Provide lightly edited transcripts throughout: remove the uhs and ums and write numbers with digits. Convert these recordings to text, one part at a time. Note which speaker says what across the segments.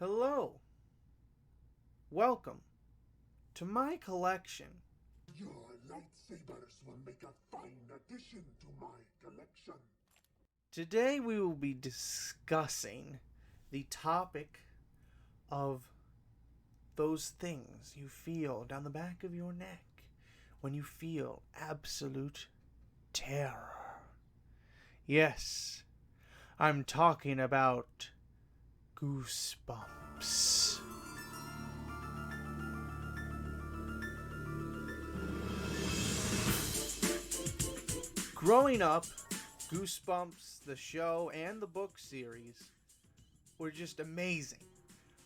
Speaker 1: Hello. Welcome to my collection.
Speaker 2: Your lightsabers will make a fine addition to my collection.
Speaker 1: Today we will be discussing the topic of those things you feel down the back of your neck when you feel absolute terror. Yes, I'm talking about Goosebumps. Growing up, Goosebumps, the show, and the book series were just amazing.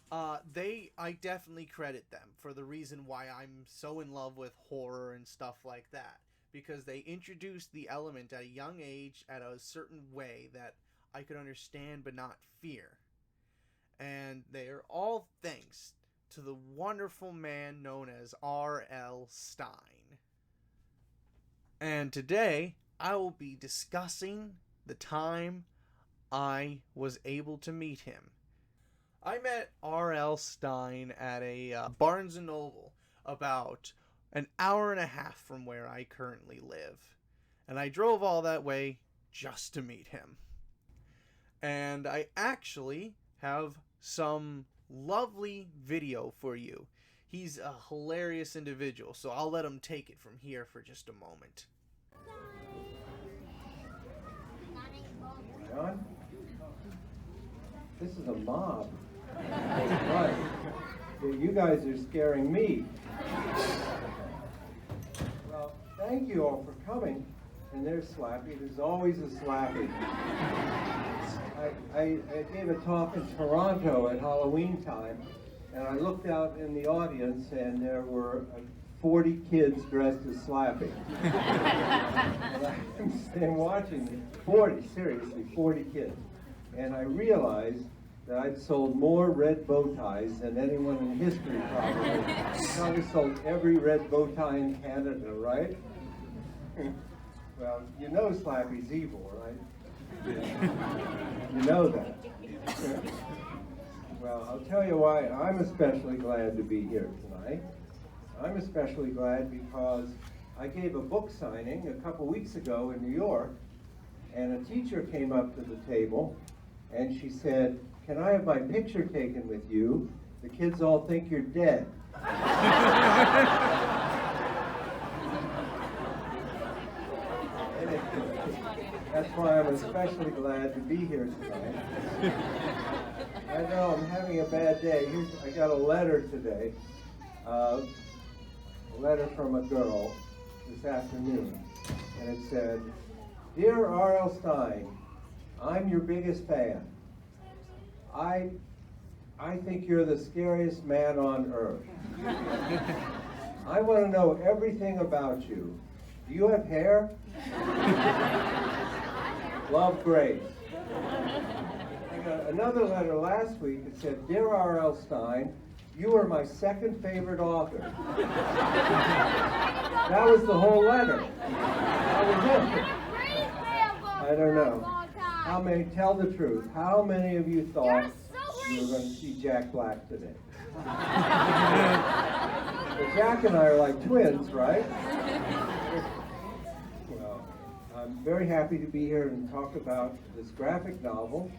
Speaker 1: I definitely credit them for the reason why I'm so in love with horror and stuff like that. Because they introduced the element at a young age at a certain way that I could understand but not fear. And they are all thanks to the wonderful man known as R.L. Stine. And today, I will be discussing the time I was able to meet him. I met R.L. Stine at a Barnes & Noble about an hour and a half from where I currently live. And I drove all that way just to meet him. And I actually have some lovely video for you. He's a hilarious individual, so I'll let him take it from here for just a moment.
Speaker 3: John, this is a mob. Right. You guys are scaring me. Well, thank you all for coming. And there's Slappy. There's always a Slappy. I gave a talk in Toronto at Halloween time, and I looked out in the audience, and there were 40 kids dressed as Slappy. And I'm standing watching 40 kids. And I realized that I'd sold more red bow ties than anyone in history probably. I probably sold every red bow tie in Canada, right? Well, you know Slappy's evil, right? You know that. Well, I'll tell you why I'm especially glad to be here tonight. I'm especially glad because I gave a book signing a couple weeks ago in New York, and a teacher came up to the table and she said, "Can I have my picture taken with you? The kids all think you're dead." That's why I'm especially glad to be here tonight. I know I'm having a bad day. I got a letter today. A letter from a girl this afternoon. And it said, "Dear R.L. Stine, I'm your biggest fan. I think you're the scariest man on earth. I want to know everything about you. Do you have hair? Love, Grace." I got another letter last week that said, "Dear R.L. Stine, you are my second favorite author." That was the whole letter. That was it. I don't know. How many, tell the truth, how many of you thought you were going to see Jack Black today? Well, Jack and I are like twins, right? Well, I'm very happy to be here and talk about this graphic novel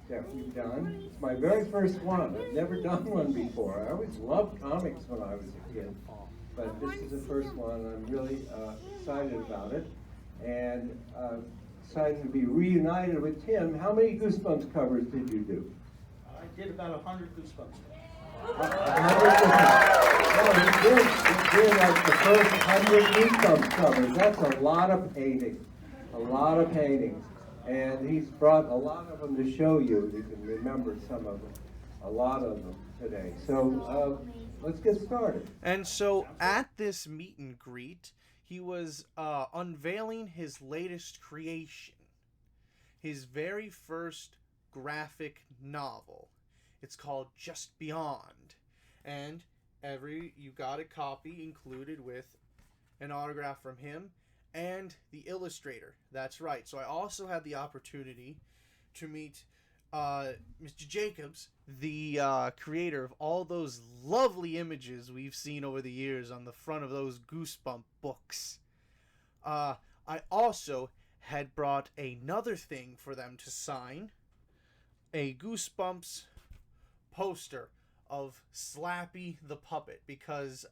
Speaker 3: that we've done. It's my very first one. I've never done one before. I always loved comics when I was a kid, but this is the first one. I'm really excited about it, and excited to be reunited with Tim. How many Goosebumps covers did you do?
Speaker 4: I did about 100 Goosebumps.
Speaker 3: You did like the first 100 Goosebumps covers. That's a lot of paintings. A lot of paintings. And he's brought a lot of them to show you. You can remember some of them. A lot of them today. So let's get started.
Speaker 1: And so at this meet and greet, he was unveiling his latest creation. His very first graphic novel. It's called Just Beyond. And you got a copy included with an autograph from him and the illustrator. That's right. So I also had the opportunity to meet Mr. Jacobs, the creator of all those lovely images we've seen over the years on the front of those Goosebump books. I also had brought another thing for them to sign, a Goosebumps poster of Slappy the Puppet, because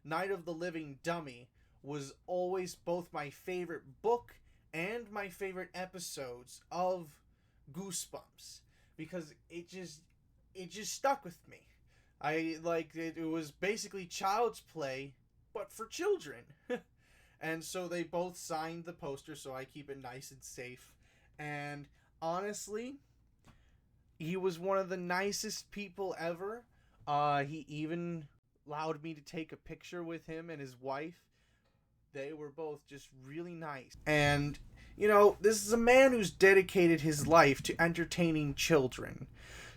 Speaker 1: Night of the Living Dummy was always both my favorite book and my favorite episodes of Goosebumps, because it just stuck with me. I like it. It was basically child's play, but for children. And so they both signed the poster, so I keep it nice and safe. And honestly, he was one of the nicest people ever. He even allowed me to take a picture with him and his wife. They were both just really nice. And, you know, this is a man who's dedicated his life to entertaining children.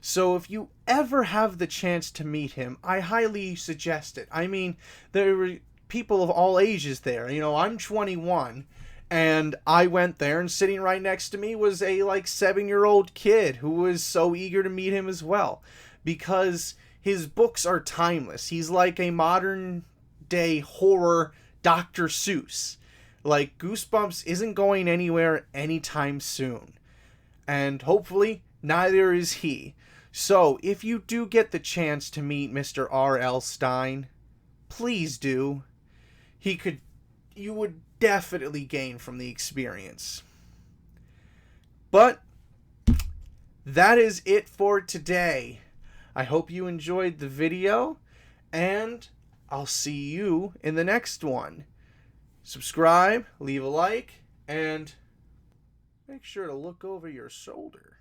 Speaker 1: So if you ever have the chance to meet him, I highly suggest it. I mean, there were people of all ages there. You know, I'm 21, and I went there, and sitting right next to me was a, 7-year-old kid who was so eager to meet him as well, because his books are timeless. He's like a modern-day horror Dr. Seuss. Like, Goosebumps isn't going anywhere anytime soon. And hopefully, neither is he. So, if you do get the chance to meet Mr. R.L. Stine, please do. You would definitely gain from the experience. But that is it for today. I hope you enjoyed the video, and I'll see you in the next one. Subscribe, leave a like, and make sure to look over your shoulder.